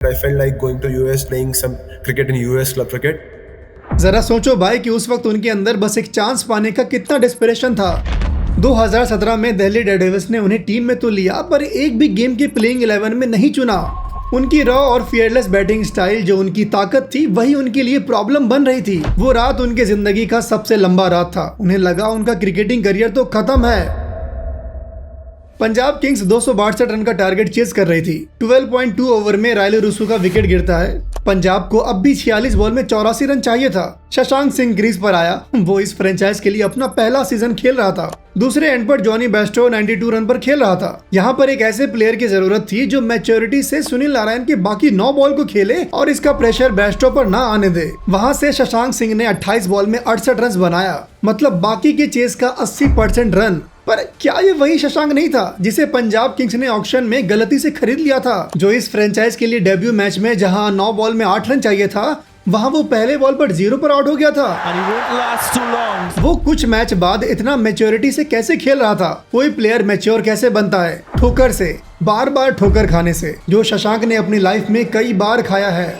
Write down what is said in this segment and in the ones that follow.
I felt like going to US playing some cricket in US club cricket. जरा सोचो भाई कि उस वक्त उनके अंदर बस एक चांस पाने का कितना डेस्परेशन था। 2017 में दिल्ली डेयरडेविल्स ने उन्हें टीम में तो लिया पर एक भी गेम के प्लेइंग 11 में नहीं चुना। उनकी रॉ और फियरलेस बैटिंग स्टाइल जो उनकी ताकत थी वही उनके लिए प्रॉब्लम बन रही थी। वो रात उनके जिंदगी का सबसे लंबा रात था। उन्हें लगा उनका क्रिकेटिंग करियर तो खत्म है। पंजाब किंग्स 262 रन का टारगेट चेस कर रही थी। 12.2 ओवर में रायले रूसू का विकेट गिरता है। पंजाब को अब भी 46 बॉल में 84 रन चाहिए था। शशांक सिंह क्रीज पर आया। वो इस फ्रेंचाइज के लिए अपना पहला सीजन खेल रहा था। दूसरे एंड पर जॉनी बेस्टो 92 रन पर खेल रहा था। यहाँ पर एक ऐसे प्लेयर की जरूरत थी जो मैच्योरिटी से सुनील नारायण के बाकी 9 बॉल को खेले और इसका प्रेशर बेस्टो पर ना आने दे। वहाँ से शशांक सिंह ने 28 बॉल में 68 रन बनाया, मतलब बाकी के चेस का 80% रन। पर क्या ये वही शशांक नहीं था जिसे पंजाब किंग्स ने ऑक्शन में गलती से खरीद लिया था, जो इस फ्रेंचाइज के लिए डेब्यू मैच में जहां 9 बॉल में 8 रन चाहिए था वहां वो पहले बॉल पर 0 पर आउट हो गया था। वो कुछ मैच बाद इतना मैच्योरिटी से कैसे खेल रहा था? कोई प्लेयर मैच्योर कैसे बनता है? ठोकर से, बार बार ठोकर खाने से, जो शशांक ने अपनी लाइफ में कई बार खाया है।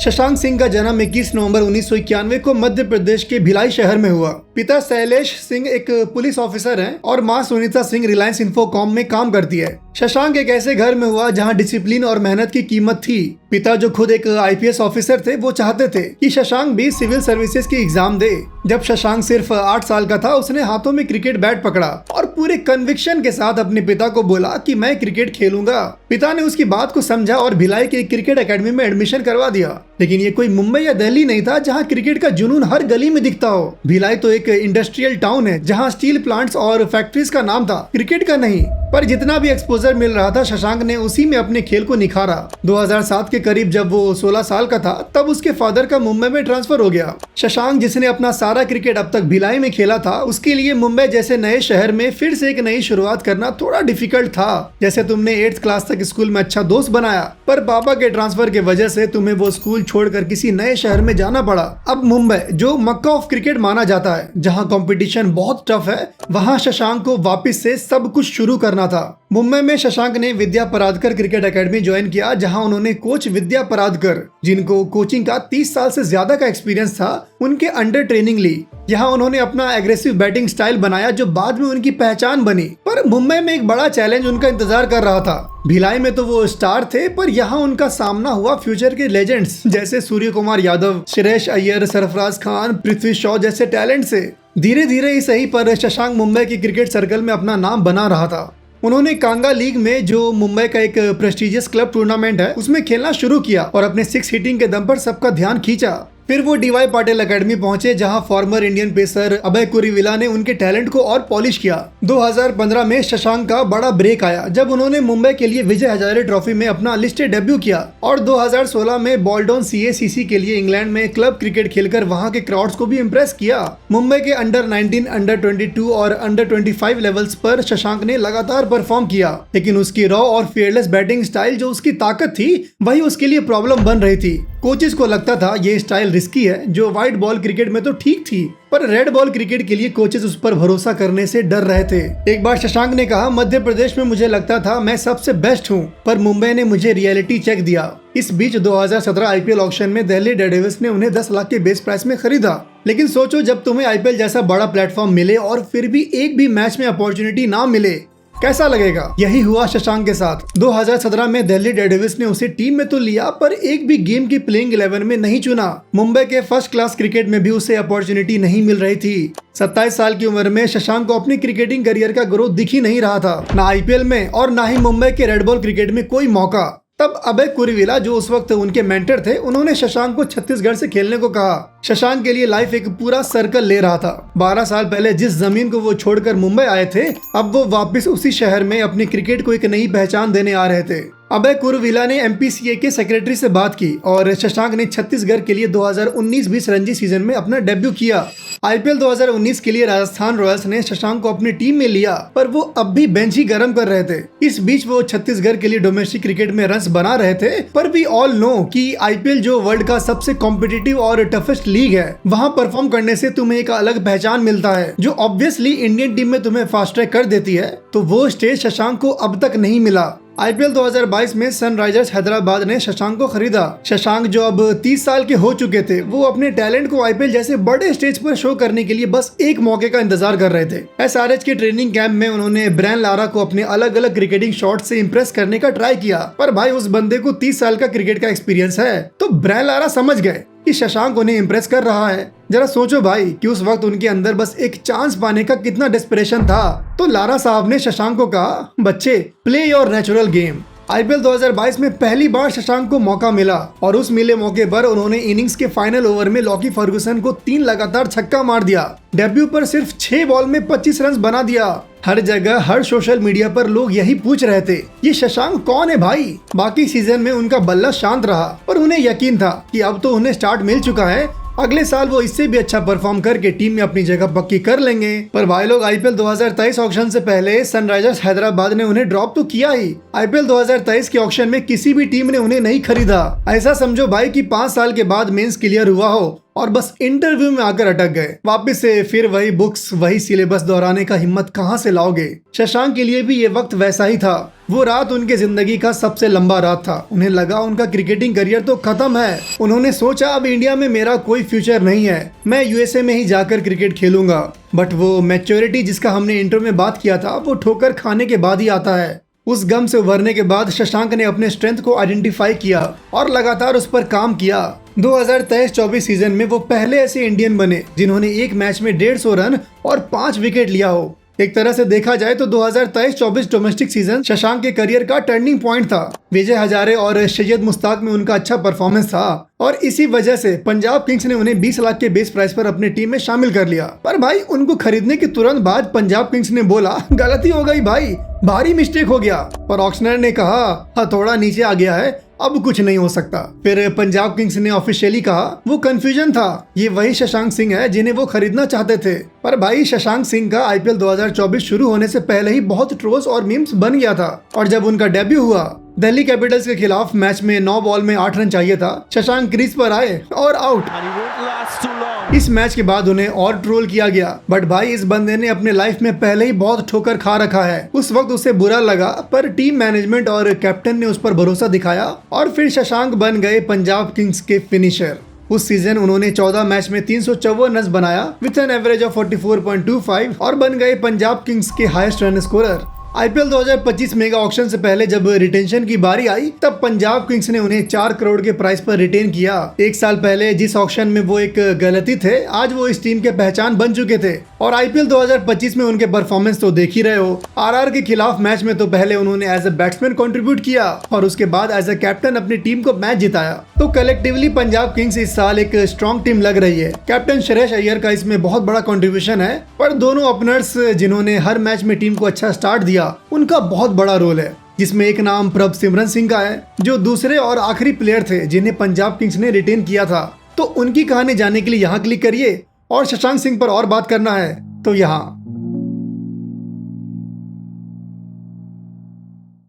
शशांक सिंह का जन्म 21 नवंबर 1991 को मध्य प्रदेश के भिलाई शहर में हुआ। पिता शैलेश सिंह एक पुलिस ऑफिसर हैं और मां सुनीता सिंह रिलायंस इन्फोकॉम में काम करती है। शशांक एक ऐसे घर में हुआ जहां डिसिप्लिन और मेहनत की कीमत थी। पिता जो खुद एक आईपीएस ऑफिसर थे वो चाहते थे कि शशांक भी सिविल सर्विसेज की एग्जाम दे। जब शशांक सिर्फ 8 साल का था उसने हाथों में क्रिकेट बैट पकड़ा और पूरे कन्विक्शन के साथ अपने पिता को बोला कि मैं क्रिकेट खेलूंगा। पिता ने उसकी बात को समझा और भिलाई के क्रिकेट एकेडमी में एडमिशन करवा दिया। लेकिन ये कोई मुंबई या दिल्ली नहीं था जहाँ क्रिकेट का जुनून हर गली में दिखता हो। भिलाई तो एक इंडस्ट्रियल टाउन है जहाँ स्टील प्लांट्स और फैक्ट्रीज का नाम था, क्रिकेट का नहीं। पर जितना भी एक्सपोजर मिल रहा था शशांक ने उसी में अपने खेल को निखारा। 2007 के करीब जब वो 16 साल का था तब उसके फादर का मुंबई में ट्रांसफर हो गया। शशांक जिसने अपना सारा क्रिकेट अब तक भिलाई में खेला था उसके लिए मुंबई जैसे नए शहर में फिर से एक नई शुरुआत करना थोड़ा डिफिकल्ट था। जैसे तुमने 8th क्लास तक स्कूल में अच्छा दोस्त बनाया पर पापा के ट्रांसफर की वजह से तुम्हें वो स्कूल छोड़कर किसी नए शहर में जाना पड़ा। अब मुंबई जो मक्का ऑफ क्रिकेट माना जाता है, जहाँ कंपटीशन बहुत टफ है, वहाँ शशांक को वापस से सब कुछ शुरू करना था। मुंबई में शशांक ने विद्या परादकर क्रिकेट एकेडमी ज्वाइन किया जहां उन्होंने कोच विद्या परादकर, जिनको कोचिंग का 30 साल से ज्यादा का एक्सपीरियंस था, उनके अंडर ट्रेनिंग ली। यहाँ उन्होंने अपना एग्रेसिव बैटिंग स्टाइल बनाया जो बाद में उनकी पहचान बनी। पर मुंबई में एक बड़ा चैलेंज उनका इंतजार कर रहा था। भिलाई में तो वो स्टार थे पर यहाँ उनका सामना हुआ फ्यूचर के लेजेंड्स जैसे सूर्य कुमार यादव, श्रेयस अय्यर, सरफराज खान, पृथ्वी शॉ जैसे टैलेंट से। धीरे धीरे ही सही पर शशांक मुंबई की क्रिकेट सर्कल में अपना नाम बना रहा था। उन्होंने कांगा लीग में, जो मुंबई का एक प्रेस्टिजियस क्लब टूर्नामेंट है, उसमें खेलना शुरू किया और अपने 6 हिटिंग के दम पर सबका ध्यान खींचा। फिर वो डीवाई पाटिल एकेडमी पहुंचे जहां फॉर्मर इंडियन पेसर अभय कुरीविला ने उनके टैलेंट को और पॉलिश किया। 2015 में शशांक का बड़ा ब्रेक आया जब उन्होंने मुंबई के लिए विजय हजारे ट्रॉफी में अपना लिस्टेड डेब्यू किया और 2016 में बॉल्डोन CACC के लिए इंग्लैंड में क्लब क्रिकेट खेलकर वहां के क्राउड्स को भी इम्प्रेस किया। मुंबई के अंडर 19, अंडर 22 और अंडर 25 लेवल्स पर शशांक ने लगातार परफॉर्म किया, लेकिन उसकी रॉ और फियरलेस बैटिंग स्टाइल जो उसकी ताकत थी वही उसके लिए प्रॉब्लम बन रही थी। कोचेस को लगता था ये स्टाइल रिस्की है, जो व्हाइट बॉल क्रिकेट में तो ठीक थी पर रेड बॉल क्रिकेट के लिए कोचेस उस पर भरोसा करने से डर रहे थे। एक बार शशांक ने कहा, मध्य प्रदेश में मुझे लगता था मैं सबसे बेस्ट हूँ पर मुंबई ने मुझे रियलिटी चेक दिया। इस बीच 2017 IPL ऑक्शन में दिल्ली डेयरडेविल्स ने उन्हें 10 लाख के बेस प्राइस में खरीदा। लेकिन सोचो जब तुम्हें IPL जैसा बड़ा प्लेटफॉर्म मिले और फिर भी एक भी मैच में अपॉर्चुनिटी ना मिले, कैसा लगेगा? यही हुआ शशांक के साथ। 2017 में दिल्ली डेयरडेविल्स ने उसे टीम में तो लिया पर एक भी गेम की प्लेइंग 11 में नहीं चुना। मुंबई के फर्स्ट क्लास क्रिकेट में भी उसे अपॉर्चुनिटी नहीं मिल रही थी। 27 साल की उम्र में शशांक को अपनी क्रिकेटिंग करियर का ग्रोथ दिख ही नहीं रहा था, ना IPL में और ना ही मुंबई के रेड बॉल क्रिकेट में कोई मौका। तब अभय कुरीविला जो उस वक्त उनके मेंटर थे, उन्होंने शशांक को छत्तीसगढ़ से खेलने को कहा। शशांक के लिए लाइफ एक पूरा सर्कल ले रहा था। 12 साल पहले जिस जमीन को वो छोड़कर मुंबई आए थे, अब वो वापस उसी शहर में अपनी क्रिकेट को एक नई पहचान देने आ रहे थे। अभय कुरीविला ने MPCA के सेक्रेटरी से बात की और शशांक ने छत्तीसगढ़ के लिए 2019-20 रणजी सीजन में अपना डेब्यू किया। IPL 2019 के लिए राजस्थान रॉयल्स ने शशांक को अपनी टीम में लिया पर वो अब भी बेंच ही गर्म कर रहे थे। इस बीच वो छत्तीसगढ़ के लिए डोमेस्टिक क्रिकेट में रन्स बना रहे थे पर वी ऑल नो कि IPL जो वर्ल्ड का सबसे कॉम्पिटिटिव और टफेस्ट लीग है, वहाँ परफॉर्म करने से तुम्हें एक अलग पहचान मिलता है जो ऑब्वियसली इंडियन टीम में तुम्हें फास्ट ट्रैक कर देती है। तो वो स्टेज शशांक को अब तक नहीं मिला। आईपीएल 2022 में सनराइजर्स हैदराबाद ने शशांक को खरीदा। शशांक जो अब 30 साल के हो चुके थे, वो अपने टैलेंट को आईपीएल जैसे बड़े स्टेज पर शो करने के लिए बस एक मौके का इंतजार कर रहे थे। एसआरएच के ट्रेनिंग कैंप में उन्होंने ब्रायन लारा को अपने अलग अलग क्रिकेटिंग शॉट से इंप्रेस करने का ट्राई किया, पर भाई उस बंदे को 30 साल का क्रिकेट का एक्सपीरियंस है, तो ब्रायन लारा समझ गए कि शशांक उन्हें इम्प्रेस कर रहा है। जरा सोचो भाई कि उस वक्त उनके अंदर बस एक चांस पाने का कितना डेस्परेशन था। तो लारा साहब ने शशांक को कहा, बच्चे play your natural game. IPL 2022 में पहली बार शशांक को मौका मिला और उस मिले मौके पर उन्होंने इनिंग्स के फाइनल ओवर में लॉकी फर्गुसन को 3 लगातार छक्का मार दिया। डेब्यू पर सिर्फ 6 बॉल में 25 रन बना दिया। हर जगह हर सोशल मीडिया पर लोग यही पूछ रहे थे, ये शशांक कौन है भाई। बाकी सीजन में उनका बल्ला शांत रहा, पर उन्हें यकीन था कि अब तो उन्हें स्टार्ट मिल चुका है, अगले साल वो इससे भी अच्छा परफॉर्म करके टीम में अपनी जगह पक्की कर लेंगे। पर भाई लोग, आईपीएल 2023 ऑक्शन से पहले सनराइजर्स हैदराबाद ने उन्हें ड्रॉप तो किया ही। आईपीएल 2023 के ऑक्शन में किसी भी टीम ने उन्हें नहीं खरीदा। ऐसा समझो भाई कि 5 साल के बाद मेंस क्लियर हुआ हो और बस इंटरव्यू में आकर अटक गए। वापस से फिर वही बुक्स, वही सिलेबस दोहराने का हिम्मत कहां से लाओगे। शशांक के लिए भी ये वक्त वैसा ही था। वो रात उनके जिंदगी का सबसे लंबा रात था। उन्हें लगा उनका क्रिकेटिंग करियर तो खत्म है। उन्होंने सोचा अब इंडिया में मेरा कोई फ्यूचर नहीं है, मैं यूएसए में ही जाकर क्रिकेट खेलूंगा। बट वो मैच्योरिटी जिसका हमने इंट्रो में बात किया था, वो ठोकर खाने के बाद ही आता है। उस गम से उभरने के बाद शशांक ने अपने स्ट्रेंथ को आइडेंटिफाई किया और लगातार उस पर काम किया। 2023-24 सीजन में वो पहले ऐसे इंडियन बने जिन्होंने एक मैच में 150 रन और 5 विकेट लिया हो। एक तरह से देखा जाए तो 2023-24 डोमेस्टिक सीजन शशांक के करियर का टर्निंग पॉइंट था। विजय हजारे और सैयद मुश्ताक में उनका अच्छा परफॉर्मेंस था और इसी वजह से पंजाब किंग्स ने उन्हें 20 लाख के बेस प्राइस पर अपनी टीम में शामिल कर लिया। पर भाई उनको खरीदने के तुरंत बाद पंजाब किंग्स ने बोला, गलती हो गई भाई, भारी मिस्टेक हो गया। पर ऑक्शनर ने कहा, हथौड़ा नीचे आ गया है, अब कुछ नहीं हो सकता। फिर पंजाब किंग्स ने ऑफिशियली कहा वो कंफ्यूजन था, ये वही शशांक सिंह है जिन्हें वो खरीदना चाहते थे। पर भाई शशांक सिंह का आईपीएल 2024 शुरू होने से पहले ही बहुत ट्रोल्स और मीम्स बन गया था। और जब उनका डेब्यू हुआ दिल्ली कैपिटल्स के खिलाफ मैच में 9 बॉल में 8 रन चाहिए था, शशांक क्रीज पर आए और आउट। इस मैच के बाद उन्हें और ट्रोल किया गया। बट भाई इस बंदे ने अपने लाइफ में पहले ही बहुत ठोकर खा रखा है। उस वक्त उसे बुरा लगा, पर टीम मैनेजमेंट और कैप्टन ने उस पर भरोसा दिखाया और फिर शशांक बन गए पंजाब किंग्स के फिनिशर। उस सीजन उन्होंने 14 मैच में 354 रन बनाया विथ एन एवरेज ऑफ 44.25 और बन गए पंजाब किंग्स के highest run scorer. IPL 2025 mega auction से पहले जब रिटेंशन की बारी आई, तब पंजाब किंग्स ने उन्हें 4 करोड़ के प्राइस पर रिटेन किया। एक साल पहले जिस ऑक्शन में वो एक गलती थे, आज वो इस टीम के पहचान बन चुके थे। और आईपीएल 2025 में उनके परफॉर्मेंस तो देख ही रहे हो। आरआर के खिलाफ मैच में तो पहले उन्होंने एज ए बैट्समैन कंट्रीब्यूट किया और उसके बाद एज ए कैप्टन अपनी टीम को मैच जिताया। तो कलेक्टिवली पंजाब किंग्स इस साल एक स्ट्रॉन्ग टीम लग रही है। कैप्टन श्रेयस अय्यर का इसमें बहुत बड़ा कंट्रीब्यूशन है, पर दोनों ओपनर्स जिन्होंने हर मैच में टीम को अच्छा स्टार्ट दिया, उनका बहुत बड़ा रोल है। जिसमें एक नाम प्रभ सिमरन सिंह का है, जो दूसरे और आखिरी प्लेयर थे जिन्हें पंजाब किंग्स ने रिटेन किया था। तो उनकी कहानी जानने के लिए यहाँ क्लिक करिए और शशांक सिंह पर और बात करना है तो यहाँ।